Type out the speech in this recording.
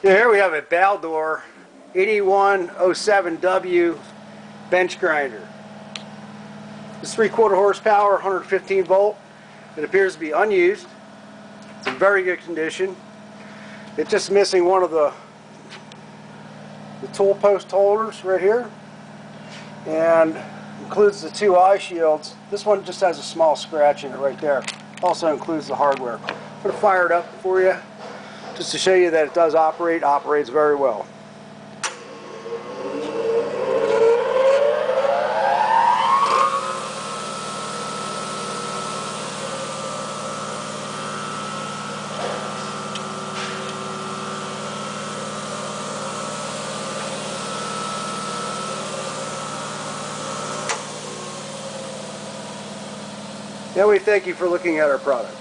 Yeah, here we have a Baldor 8107W bench grinder. It's 3/4 horsepower, 115 volt. It appears to be unused. It's in very good condition. It's just missing one of the tool post holders right here, and includes the 2 eye shields. This one just has a small scratch in it right there. Also includes the hardware. I'm going to fire it up for you just to show you that it does operate. Operates very well. And we thank you for looking at our product.